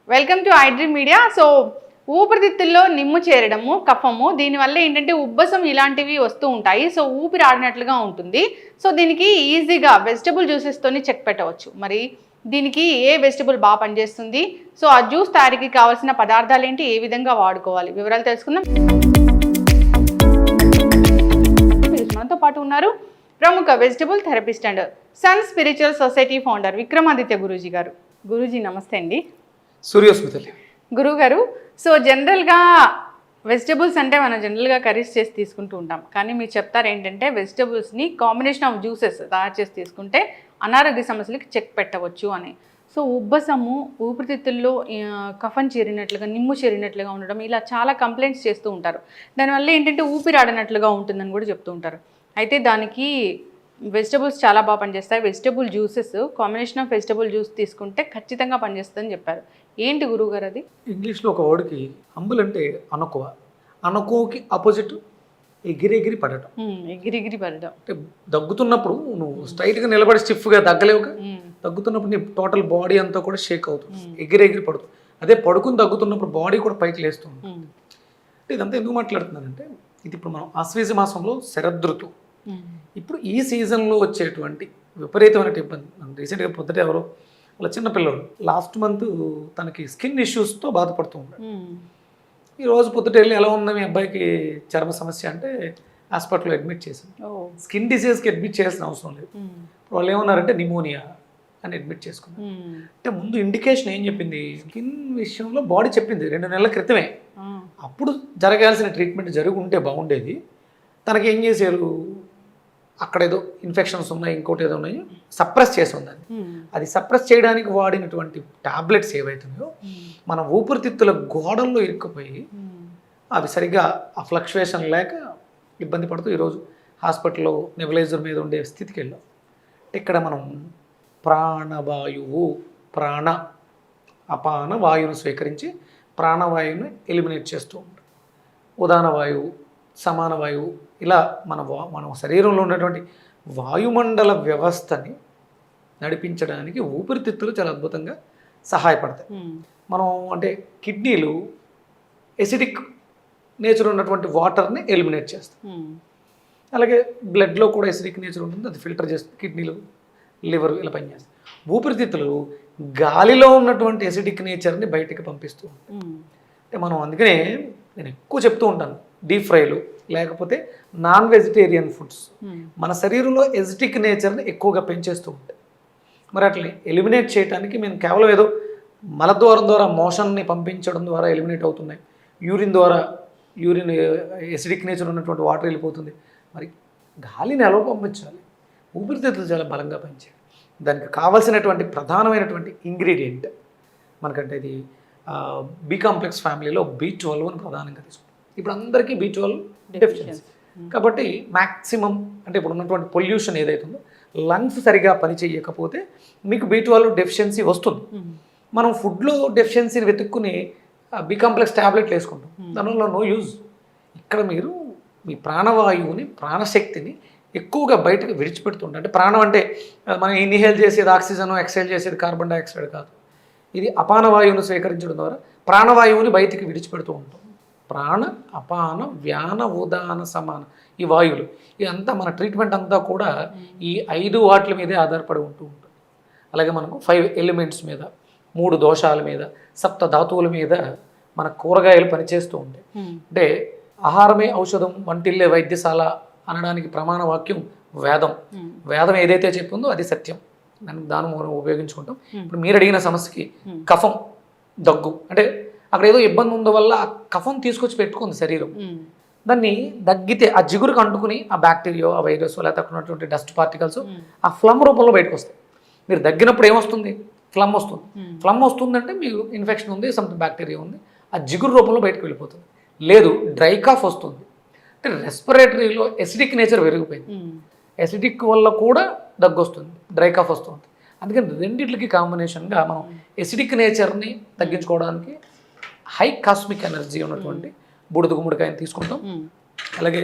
Welcome to iDream Media. So ఊపిరితిత్తుల్లో నిమ్ము చేరడము, కఫము, దీనివల్ల ఏంటంటే ఉబ్బసం ఇలాంటివి వస్తూ ఉంటాయి. సో ఊపిరి ఆడినట్లుగా ఉంటుంది. సో దీనికి ఈజీగా వెజిటబుల్ జ్యూసెస్తోని చెక్ పెట్టవచ్చు. మరి దీనికి ఏ వెజిటబుల్ బాగా పనిచేస్తుంది, సో ఆ జ్యూస్ తయారీకి కావాల్సిన పదార్థాలు ఏంటి, ఏ విధంగా వాడుకోవాలి, వివరాలు తెలుసుకుందాం. మనతో పాటు ఉన్నారు ప్రముఖ vegetable therapist and sun spiritual society founder Vikramaditya Guruji గారు. గురూజీ నమస్తే అండి. సూర్యోస్మితలి గురువుగారు, సో జనరల్గా వెజిటబుల్స్ అంటే మనం జనరల్గా కర్రీస్ చేసి తీసుకుంటూ ఉంటాం. కానీ మీరు చెప్తారు ఏంటంటే వెజిటబుల్స్ని కాంబినేషన్ ఆఫ్ జ్యూసెస్ తయారు చేసి తీసుకుంటే అనారోగ్య సమస్యలకి చెక్ పెట్టవచ్చు అని. సో ఉబ్బసము, ఊపిరితిత్తుల్లో కఫం చేరినట్లుగా, నిమ్ము చేరినట్లుగా ఉండడం, ఇలా చాలా కంప్లైంట్స్ చేస్తూ ఉంటారు. దానివల్ల ఏంటంటే ఊపిరి ఆడినట్లుగా ఉంటుందని కూడా చెప్తూ ఉంటారు. అయితే దానికి వెజిటబుల్స్ చాలా బాగా పనిచేస్తాయి. Vegetable juices, combination of vegetable juice తీసుకుంటే ఖచ్చితంగా పనిచేస్తుందని చెప్పారు. ఏంటి గురువుగారు అది? ఇంగ్లీష్లో ఒక వర్డ్కి హంబుల్ అంటే అనుకువ, అనుకోకి ఆపోజిట్ ఎగిరెగిరి పడటం. ఎగిరెగిరి పడటం అంటే దగ్గుతున్నప్పుడు నువ్వు స్ట్రైట్గా నిలబడి స్టిఫ్గా దగ్గలేవుగా, దగ్గుతున్నప్పుడు నీ టోటల్ బాడీ అంతా కూడా షేక్ అవుతుంది, ఎగిరెగిరి పడుతుంది. అదే పడుకుని దగ్గుతున్నప్పుడు బాడీ కూడా పైకి లేస్తుంది. అంటే ఇదంతా ఎందుకు మాట్లాడుతున్నానంటే, ఇది ఇప్పుడు మనం ఆశ్వేజ మాసంలో శరదృతు. ఇప్పుడు ఈ సీజన్లో వచ్చేటువంటి విపరీతమైన ఇబ్బంది. రీసెంట్గా పొద్దుట ఎవరో వాళ్ళ చిన్నపిల్లడు లాస్ట్ మంత్ తనకి స్కిన్ ఇష్యూస్తో బాధపడుతూ ఉంటాడు. ఈరోజు పొద్దుట వెళ్ళి ఎలా ఉంది మీ అబ్బాయికి చర్మ సమస్య అంటే హాస్పిటల్లో అడ్మిట్ చేశాను. స్కిన్ డిసీజ్కి అడ్మిట్ చేయాల్సిన అవసరం లేదు. వాళ్ళు ఏమన్నారంటే నిమోనియా అని అడ్మిట్ చేసుకున్నారు. అంటే ముందు ఇండికేషన్ ఏం చెప్పింది, స్కిన్ విషయంలో బాడీ చెప్పింది 2 నెలల క్రితమే. అప్పుడు జరగాల్సిన ట్రీట్మెంట్ జరిగి ఉంటే బాగుండేది. తనకి ఏం చేశారు, అక్కడేదో ఇన్ఫెక్షన్స్ ఉన్నాయి, ఇంకోటి ఏదో ఉన్నాయి, సప్రెస్ చేసి ఉందని. అది సప్రెస్ చేయడానికి వాడినటువంటి టాబ్లెట్స్ ఏవైతున్నాయో మన ఊపిరితిత్తుల గోడల్లో ఇరుక్కుపోయి అవి సరిగ్గా ఆ ఫ్లక్చువేషన్ లేక ఇబ్బంది పడుతూ ఈరోజు హాస్పిటల్లో నెబులైజర్ మీద ఉండే స్థితికి వెళ్ళాం. ఇక్కడ మనం ప్రాణవాయువు, అపాన వాయువును స్వీకరించి ప్రాణవాయువుని ఎలిమినేట్ చేస్తూ ఉంటాం. ఉదాన వాయువు, సమాన వాయువు, ఇలా మన శరీరంలో ఉన్నటువంటి వాయుమండల వ్యవస్థని నడిపించడానికి ఊపిరితిత్తులు చాలా అద్భుతంగా సహాయపడతాయి. మనం అంటే కిడ్నీలు ఎసిడిక్ నేచర్ ఉన్నటువంటి వాటర్ని ఎలిమినేట్ చేస్తాయి. అలాగే బ్లడ్లో కూడా ఎసిడిక్ నేచర్ ఉంటుంది, అది ఫిల్టర్ చేస్తుంది. కిడ్నీలు, లివర్ ఇలా పనిచేస్తాయి. ఊపిరితిత్తులు గాలిలో ఉన్నటువంటి ఎసిడిక్ నేచర్ని బయటికి పంపిస్తూ ఉంటాయి. అంటే మనం అందుకనే నేను ఎక్కువ చెప్తూ ఉంటాను, డీప్ ఫ్రైలు లేకపోతే నాన్ వెజిటేరియన్ ఫుడ్స్ మన శరీరంలో ఎసిడిక్ నేచర్ని ఎక్కువగా పెంచేస్తూ ఉంటాయి. మరి అట్లా ఎలిమినేట్ చేయడానికి మేము కేవలం ఏదో మలద్వారం ద్వారా మోషన్ని పంపించడం ద్వారా ఎలిమినేట్ అవుతున్నాయి, యూరిన్ ఎసిడిక్ నేచర్ ఉన్నటువంటి వాటర్ వెళ్ళిపోతుంది. మరి గాలిని ఎలా పంపించాలి? ఊపిరితిత్తులు చాలా బలంగా పనిచేయాలి. దానికి కావాల్సినటువంటి ప్రధానమైనటువంటి ఇంగ్రీడియంట్ మనకంటే ఇది బి కాంప్లెక్స్ ఫ్యామిలీలో B12 అని ప్రధానంగా తీసుకుంటాం. ఇప్పుడు అందరికీ B12 డెఫిషియన్సీ. కాబట్టి మ్యాక్సిమం అంటే ఇప్పుడు ఉన్నటువంటి పొల్యూషన్ ఏదైతుందో లంగ్స్ సరిగా పనిచేయకపోతే మీకు B12 డెఫిషియన్సీ వస్తుంది. మనం ఫుడ్లో డెఫిషియన్సీని వెతుక్కుని బి కాంప్లెక్స్ ట్యాబ్లెట్లు వేసుకుంటాం, దానివల్ల నో యూజ్. ఇక్కడ మీరు మీ ప్రాణవాయువుని, ప్రాణశక్తిని ఎక్కువగా బయటకు విడిచిపెడుతుంటారు. అంటే ప్రాణం అంటే మనం ఇన్హేల్ చేసేది ఆక్సిజన్, ఎక్సైల్ చేసేది కార్బన్ డైఆక్సైడ్ కాదు. ఇది అపాన వాయువును స్వీకరించడం ద్వారా ప్రాణవాయువుని బయటికి విడిచిపెడుతూ ఉంటాం. ప్రాణ, అపాన, వ్యాన, ఉదాన, సమాన ఈ వాయువులు ఇదంతా మన ట్రీట్మెంట్ అంతా కూడా ఈ 5 వాట్ల మీదే ఆధారపడి ఉంటూ ఉంటుంది. అలాగే మనకు 5 ఎలిమెంట్స్ మీద, 3 దోషాల మీద, 7 ధాతువుల మీద మన కూరగాయలు పనిచేస్తూ ఉంటాయి. అంటే ఆహారమే ఔషధం, వంటిల్లే వైద్యశాల అనడానికి ప్రమాణ వాక్యం వేదం. వేదం ఏదైతే చెప్పిందో అది సత్యం, దాన్ని మనం ఉపయోగించుకుంటాం. ఇప్పుడు మీరు అడిగిన సమస్యకి కఫం, దగ్గు అంటే అక్కడ ఏదో ఇబ్బంది ఉందో వల్ల ఆ కఫం తీసుకొచ్చి పెట్టుకుంది శరీరం. దాన్ని దగ్గితే ఆ జిగురుకు అంటుకుని ఆ బ్యాక్టీరియా, ఆ వైరస్, లేకపోతే అక్కడ ఉన్నటువంటి డస్ట్ పార్టికల్స్ ఆ ఫ్లమ్ రూపంలో బయటకు వస్తాయి. మీరు దగ్గినప్పుడు ఏమొస్తుంది? ఫ్లమ్ వస్తుంది. ఫ్లమ్ వస్తుందంటే మీకు ఇన్ఫెక్షన్ ఉంది, సంథింగ్ బ్యాక్టీరియా ఉంది, ఆ జిగురు రూపంలో బయటకు వెళ్ళిపోతుంది. లేదు డ్రై కాఫ్ వస్తుంది అంటే రెస్పిరేటరీలో ఎసిడిక్ నేచర్ పెరిగిపోయింది. ఎసిడిక్ వల్ల కూడా దగ్గు వస్తుంది, డ్రై కాఫ్ వస్తుంది. అందుకని రెండింటికి కాంబినేషన్గా మనం ఎసిడిక్ నేచర్ని తగ్గించుకోవడానికి హై కాస్మిక్ ఎనర్జీ ఉన్నటువంటి బూడిద గుమ్మడికాయని తీసుకుంటాం. అలాగే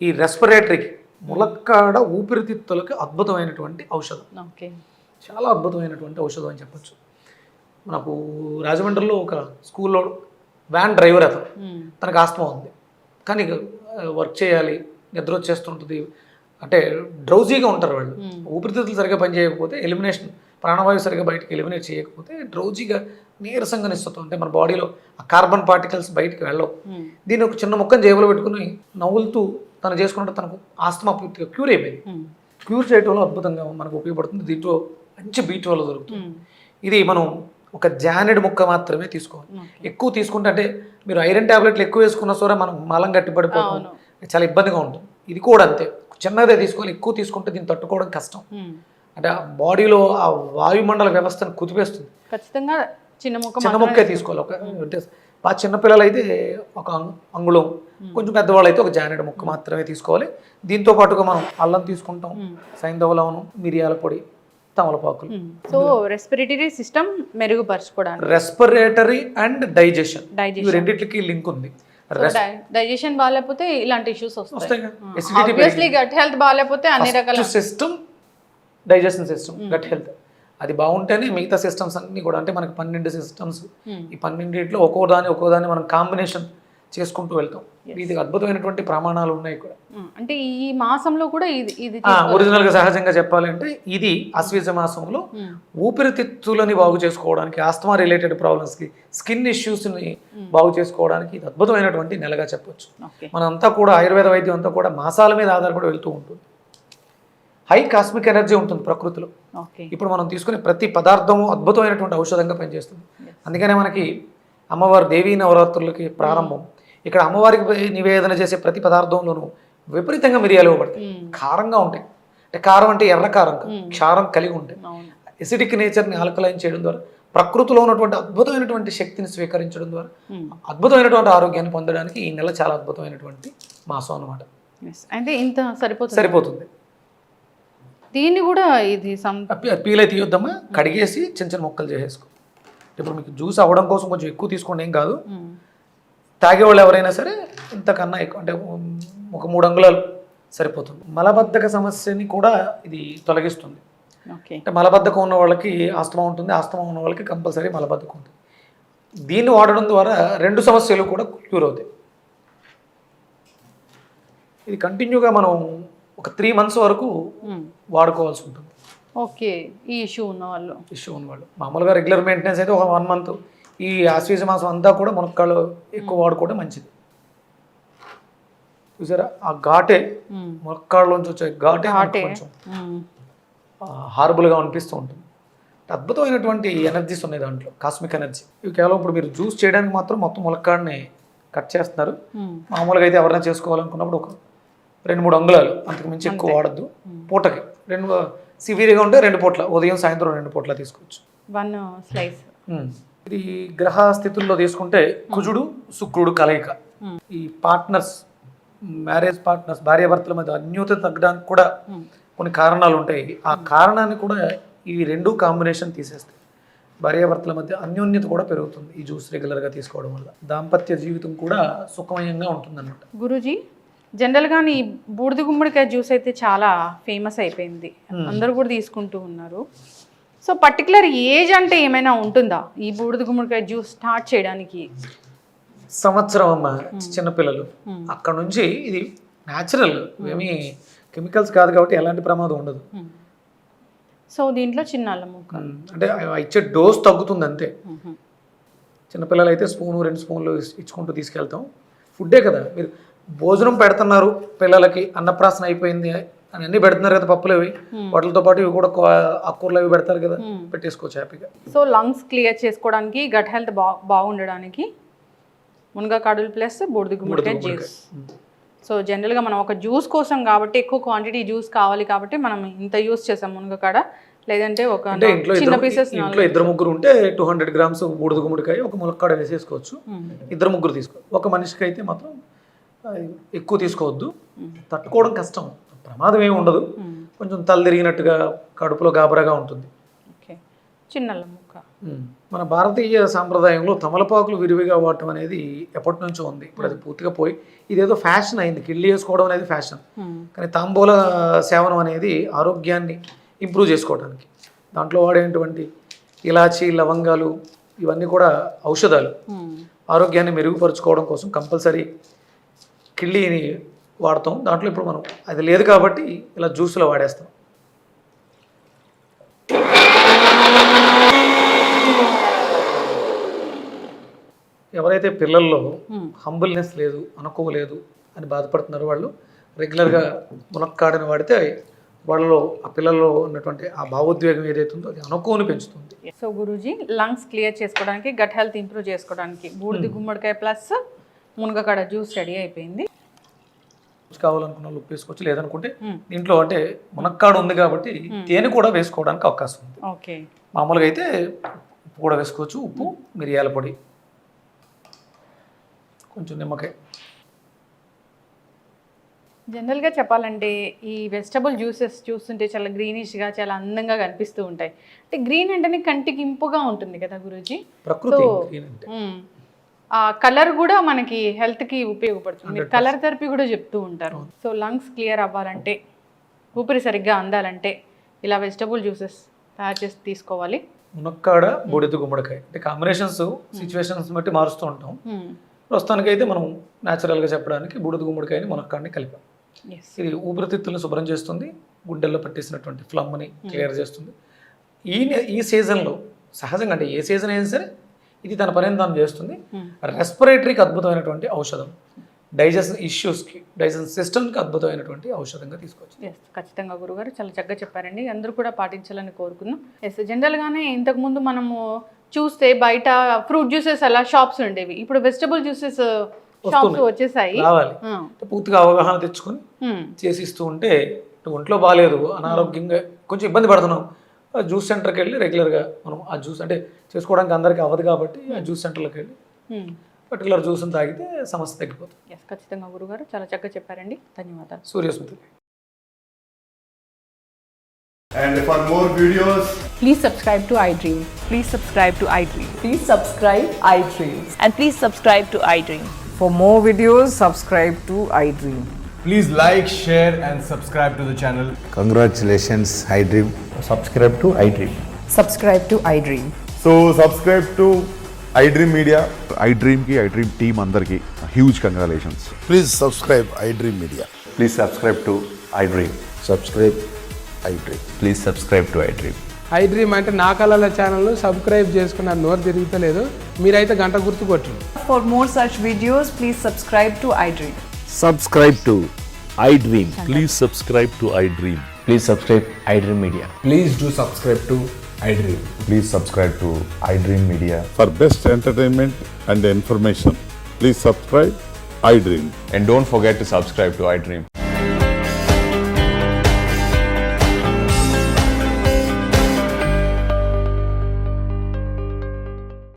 ఈ రెస్పిరేటరీకి ములక్కాడ ఊపిరితిత్తులకి అద్భుతమైనటువంటి ఔషధం. చాలా అద్భుతమైనటువంటి ఔషధం అని చెప్పొచ్చు. మనకు రాజమండ్రిలో ఒక స్కూల్లో వ్యాన్ డ్రైవర్ అతను, తనకు ఆస్తమా ఉంది, కానీ వర్క్ చేయాలి, నిద్ర వచ్చేస్తుంటుంది, అంటే డ్రౌజీగా ఉంటారు వాళ్ళు. ఊపిరితిత్తులు సరిగ్గా పనిచేయకపోతే ఎలిమినేషన్, ప్రాణవాయువు సరిగ్గా బయటకు ఎలిమినేట్ చేయకపోతే డ్రౌజీగా నీరసంగా నిస్తుంది. అంటే మన బాడీలో ఆ కార్బన్ పార్టికల్స్ బయటికి వెళ్ళవు. దీన్ని ఒక చిన్న ముక్కను జేబులో పెట్టుకుని నవ్వులుతూ తను చేసుకుంటే తనకు ఆస్తమా పూర్తిగా క్యూర్ అయిపోయింది. క్యూర్ చేయడంలో అద్భుతంగా మనకు ఉపయోగపడుతుంది. దీంట్లో మంచి B12 దొరుకుతుంది. ఇది మనం ఒక జానెడ్ ముక్క మాత్రమే తీసుకోవాలి. ఎక్కువ తీసుకుంటే, అంటే మీరు ఐరన్ ట్యాబ్లెట్లు ఎక్కువ వేసుకున్న సరే మనం మలం గట్టిపడిపోతాం, చాలా ఇబ్బందిగా ఉంటుంది. ఇది కూడా అంతే, చిన్నదే తీసుకోవాలి. ఎక్కువ తీసుకుంటే దీన్ని తట్టుకోవడం కష్టం. అంటే బాడీలో ఆ వాయుమండల వ్యవస్థను కుదిపేస్తుంది. ఖచ్చితంగా చిన్న ముక్కే తీసుకోవాలి. ఒక అంటే బాగా చిన్నపిల్లలు అయితే ఒక అంగుళం, కొంచెం పెద్దవాళ్ళు అయితే ఒక జానెడ్ ముక్క మాత్రమే తీసుకోవాలి. దీంతో పాటుగా మనం అల్లం తీసుకుంటాం, సైంధవ లవణం, మిరియాల పొడి, తమలపాకులు. సో రెస్పిరేటరీ సిస్టమ్ మెరుగుపరచుకోవడానికి, రెస్పిరేటరీ అండ్ డైజెషన్ ఈ రెండింటికి లింక్ ఉంది. డైజెషన్ బాగాలేకపోతే ఇలాంటి ఇష్యూస్ వస్తాయి. ఎసిడిటీ, ఆబ్వియస్లీ గట్ హెల్త్ బాగాలేకపోతే అన్ని రకాల system, digestion system, gut health అది బాగుంటేనే మిగతా సిస్టమ్స్ అన్ని కూడా, అంటే మనకి 12 సిస్టమ్స్, ఈ 12 ఒక్కో దాన్ని మనం కాంబినేషన్ చేసుకుంటూ వెళ్తాం. ఇది అద్భుతమైనటువంటి ప్రమాణాలు ఉన్నాయి ఇక్కడ. అంటే ఈ మాసంలో కూడా ఇది ఒరిజినల్ గా సహజంగా చెప్పాలంటే ఇది ఆశ్వీజ మాసంలో ఊపిరితిత్తులని బాగు చేసుకోవడానికి, ఆస్తమా రిలేటెడ్ ప్రాబ్లమ్స్ కి, స్కిన్ ఇష్యూస్ ని బాగు చేసుకోవడానికి ఇది అద్భుతమైనటువంటి నెలగా చెప్పొచ్చు. మనంతా కూడా ఆయుర్వేద వైద్యం అంతా కూడా మాసాల మీద ఆధారపడి వెళ్తూ ఉంటుంది. హై కాస్మిక్ ఎనర్జీ ఉంటుంది ప్రకృతిలో. ఇప్పుడు మనం తీసుకునే ప్రతి పదార్థము అద్భుతమైనటువంటి ఔషధంగా పనిచేస్తుంది. అందుకనే మనకి అమ్మవారి దేవీ నవరాత్రులకి ప్రారంభం, ఇక్కడ అమ్మవారికి నివేదన చేసే ప్రతి పదార్థంలోనూ విపరీతంగా మిరియాలు ఇవ్వబడతాయి. కారంగా ఉంటాయి. అంటే కారం అంటే ఎర్ర కారం, క్షారం కలిగి ఉంటాయి. ఎసిడిక్ నేచర్ని ఆల్కలైన్ చేయడం ద్వారా, ప్రకృతిలో ఉన్నటువంటి అద్భుతమైనటువంటి శక్తిని స్వీకరించడం ద్వారా అద్భుతమైనటువంటి ఆరోగ్యాన్ని పొందడానికి ఈ నెల చాలా అద్భుతమైనటువంటి మాసం అన్నమాట. అంటే ఇంత సరిపోతుంది. దీన్ని కూడా ఇది పీల్ అయితే తీయొద్దామా, కడిగేసి చిన్న చిన్న ముక్కలు చేసేసుకో. ఇప్పుడు మీకు జ్యూస్ అవ్వడం కోసం కొంచెం ఎక్కువ తీసుకోండి, ఏం కాదు. తాగేవాళ్ళు ఎవరైనా సరే ఇంతకన్నా ఎక్కువ, అంటే ఒక 3 అంగుళాలు సరిపోతుంది. మలబద్ధక సమస్యని కూడా ఇది తొలగిస్తుంది. అంటే మలబద్ధకం ఉన్న వాళ్ళకి ఆస్తమా ఉంటుంది, ఆస్తమా ఉన్న వాళ్ళకి కంపల్సరీ మలబద్ధకం ఉంటుంది. దీన్ని వాడడం ద్వారా 2 సమస్యలు కూడా క్యూర్ అవుతాయి. ఇది కంటిన్యూగా మనం ఒక 3 months వరకు వాడుకోవాల్సి ఉంటుంది. ఓకే, ఈ ఇష్యూ ఉన్న వాళ్ళు మామూలుగా రెగ్యులర్ మెయింటెనెన్స్ అయితే ఒక 1 month. ఈ ఆశ్వీజ మాసం అంతా కూడా మునక్కాళ్ళు ఎక్కువ వాడుకోవడం మంచిది. చూసారా ఆ ఘాటే, మునక్కాళ్ళలోంచి వచ్చే ఘాటే కొంచెం హార్బుల్గా అనిపిస్తూ ఉంటుంది. అద్భుతమైనటువంటి ఎనర్జీస్ ఉన్నాయి దాంట్లో, కాస్మిక్ ఎనర్జీ. ఇవి కేవలం ఇప్పుడు మీరు జ్యూస్ చేయడానికి మాత్రం మొత్తం ములక్కాడిని కట్ చేస్తున్నారు. మామూలుగా అయితే ఎవరైనా చేసుకోవాలనుకున్నప్పుడు ఒక 2-3 అంగుళాలు, అంతకు మించి ఎక్కువ వాడద్దు. పూటకి 2 సివియర్గా ఉంటే 2 పూట్ల, ఉదయం సాయంత్రం 2 పూట్ల తీసుకోవచ్చు. 1 slice. ఇది గ్రహ స్థితుల్లో తీసుకుంటే కుజుడు శుక్రుడు కలయిక. ఈ పార్ట్నర్స్, మ్యారేజ్ పార్ట్నర్స్, భార్యాభర్తల మధ్య అన్యోన్యత తగ్గడానికి కూడా కొన్ని కారణాలు ఉంటాయి. ఆ కారణాన్ని కూడా ఈ 2 కాంబినేషన్ తీసేస్తాయి. భార్యాభర్తల మధ్య అన్యోన్యత కూడా పెరుగుతుంది ఈ జ్యూస్ రెగ్యులర్గా తీసుకోవడం వల్ల. దాంపత్య జీవితం కూడా సుఖమయంగా ఉంటుంది అన్నమాట. గురూజీ, జనరల్గా ఈ బూడిద గుమ్మడికాయ జ్యూస్ అయితే చాలా ఫేమస్ అయిపోయింది, అందరూ కూడా తీసుకుంటూ ఉన్నారు. సో పర్టికులర్ ఏజ్ అంటే ఏమైనా ఉంటుందా ఈ బూడిద గుమ్మడికాయ జ్యూస్ స్టార్ట్ చేయడానికి? సంవత్సరం అమ్మ, చిన్నపిల్లలు. అక్కడ నుంచి ఇది న్యాచురల్, ఏమీ కెమికల్స్ కాదు కాబట్టి ఎలాంటి ప్రమాదం ఉండదు. సో దీంట్లో చిన్న అల్లం ముక్క, అంటే ఇచ్చే డోస్ తగ్గుతుంది అంతే. చిన్నపిల్లలు అయితే 1-2 స్పూన్లు ఇచ్చుకుంటూ తీసుకెళ్తాం. ఫుడ్డే కదా, మీరు భోజనం పెడుతున్నారు పిల్లలకి, అన్నప్రాసన అయిపోయింది అని అన్ని పెడుతున్నారు కదా, పప్పులు అవి, వాటితో పాటు ఇవి కూడా ఆకుకూరలు అవి పెడతారు కదా, పెట్టేసుకోవచ్చు హ్యాపీగా. సో లంగ్స్ క్లియర్ చేసుకోవడానికి, గట్ హెల్త్ బాగుండడానికి మునగకాడులు ప్లస్ బూడిద గుమ్మడికాయ జ్యూస్. సో జనరల్గా మనం ఒక జ్యూస్ కోసం కాబట్టి, ఎక్కువ క్వాంటిటీ జ్యూస్ కావాలి కాబట్టి మనం ఇంత యూస్ చేసాం మునగకాడ. లేదంటే ఒక చిన్న పీసెస్, ఇంట్లో 2-3 ఉంటే 200 grams బూడిద గుమ్మడికాయ ఒక ములక్కాడ వేసేసుకోవచ్చు. 2-3 తీసుకో. ఒక మనిషికి అయితే మాత్రం ఎక్కువ తీసుకోవద్దు, తట్టుకోవడం కష్టం. ప్రమాదం ఏమి ఉండదు, కొంచెం తల తిరిగినట్టుగా కడుపులో గాబరాగా ఉంటుంది. చిన్న అల్లం ముక్క. మన భారతీయ సాంప్రదాయంలో తమలపాకులు విరివిగా వాడటం అనేది ఎప్పటి నుంచో ఉంది. ఇప్పుడు అది పూర్తిగా పోయి ఇదేదో ఫ్యాషన్ అయింది, కిళ్ళి చేసుకోవడం అనేది ఫ్యాషన్. కానీ తాంబూల సేవనం అనేది ఆరోగ్యాన్ని ఇంప్రూవ్ చేసుకోవడానికి, దాంట్లో వాడేటువంటి ఇలాచీ లవంగాలు ఇవన్నీ కూడా ఔషధాలు. ఆరోగ్యాన్ని మెరుగుపరుచుకోవడం కోసం కంపల్సరీ కిళ్ళిని వాడతాం. దాంట్లో ఇప్పుడు మనం అది లేదు కాబట్టి ఇలా జ్యూస్లో వాడేస్తాం. ఎవరైతే పిల్లల్లో హంబుల్నెస్ లేదు, అనుకోలేదు అని బాధపడుతున్నారో వాళ్ళు రెగ్యులర్గా మునక్కాడని వాడితే వాళ్ళలో ఆ పిల్లల్లో ఉన్నటువంటి ఆ భావోద్వేగం ఏదైతే ఉందో అది అనుకోని పెంచుతుంది. సో గురూజీ, లంగ్స్ క్లియర్ చేసుకోవడానికి, గట్ హెల్త్ ఇంప్రూవ్ చేసుకోవడానికి బూడిది గుమ్మడికాయ ప్లస్ మునగకాడ జ్యూస్ రెడీ అయిపోయింది. కావాలనుకున్న వాళ్ళు ఉప్పు వేసుకోవచ్చు, లేదనుకుంటే దీంట్లో అంటే మునక్కాడు ఉంది కాబట్టి తేనె కూడా వేసుకోవడానికి అవకాశం ఉంది. ఓకే, మామూలుగా అయితే ఉప్పు కూడా వేసుకోవచ్చు. ఉప్పు, మిరియాల పొడి, కొంచెం నిమ్మకాయ. జనరల్గా చెప్పాలంటే ఈ వెజిటబుల్ జ్యూసెస్ చూస్తుంటే చాలా గ్రీనిష్గా, చాలా అందంగా కనిపిస్తూ ఉంటాయి. అంటే గ్రీన్ అంటేనే కంటికి ఇంపుగా ఉంటుంది కదా గురూజీ. ప్రకృతి గ్రీన్ అంటే ఆ కలర్ కూడా మనకి హెల్త్కి ఉపయోగపడుతుంది. కలర్ థెరపీ కూడా చెప్తూ ఉంటారు. సో లంగ్స్ క్లియర్ అవ్వాలంటే, ఊపిరి సరిగ్గా అందాలంటే ఇలా వెజిటబుల్ జ్యూసెస్ తయారు చేసి తీసుకోవాలి. మునక్కాడ, బూడిద గుమ్మడికాయ అంటే కాంబినేషన్స్ సిచ్యువేషన్స్ బట్టి మారుస్తూ ఉంటాం. ప్రస్తుతానికి అయితే మనం న్యాచురల్గా చెప్పడానికి బూడిద గుమ్మడికాయని మునక్కాడని కలిపాం. ఇది ఊపిరితిత్తులను శుభ్రం చేస్తుంది, గుండెల్లో పట్టేసినటువంటి ఫ్లమ్ని క్లియర్ చేస్తుంది. ఈ సీజన్లో సహజంగా అంటే ఏ సీజన్ అయినా సరే ఇది తన పనిని తాను చేస్తుంది. రెస్పిరేటరీకి అద్భుతమైనటువంటి ఔషధం, డైజెషన్ ఇష్యూస్కి, డైజెషన్ సిస్టమ్కి అద్భుతమైనటువంటి ఔషధంగా తీసుకోవచ్చు. ఖచ్చితంగా గురుగారు చాలా చక్కగా చెప్పారండి. అందరూ కూడా పాటించాలని కోరుకుందాం. జనరల్గానే ఇంతకుముందు మనము చూస్తే బయట ఫ్రూట్ జ్యూసెస్ అలా షాప్స్ ఉండేవి. ఇప్పుడు వెజిటబుల్ జ్యూసెస్ షాప్స్ వచ్చేసాయి. రావాలి, పూర్తిగా అవగాహన తెచ్చుకొని చేసిస్తూ ఉంటే ఒంట్లో బాగాలేదు, అనారోగ్యంగా కొంచెం ఇబ్బంది పడుతున్నాం, జ్యూస్ సెంటర్కి వెళ్ళి రెగ్యులర్గా మనం ఆ జ్యూస్ అంటే చేసుకోవడానికి అందరికీ అవ్వదు కాబట్టి ఆ జ్యూస్ సెంటర్లోకి వెళ్ళి పర్టికులర్ జ్యూస్ని తాగితే సమస్య తగ్గిపోతుంది. ఖచ్చితంగా గురుగారు చాలా చక్కగా చెప్పారండి. ధన్యవాదాలు. Suryasmriti. And for more videos, Please subscribe to iDream. Please subscribe to iDream. Please subscribe iDream. And please subscribe to iDream. For more videos, subscribe to iDream. please like, share, and subscribe to the channel. Congratulations, iDream. Subscribe to iDream. Subscribe to iDream. So subscribe to iDream Media. iDream ki iDream team andarki huge congratulations. Please subscribe iDream Media. Please subscribe to iDream. Subscribe iDream. Please subscribe to iDream. iDream అంటే నా కళల channel subscribe చేసుకున్నారు, నోరు తిరుగుతలేదు, మీరైతే గంట గుర్తు కొట్టండి. For more such videos, please subscribe to iDream. Subscribe to iDream. Please subscribe to iDream. Please subscribe iDream Media. Please do subscribe to iDream. Please subscribe to iDream Media. For best entertainment and information, please subscribe iDream. And don't forget to subscribe to iDream.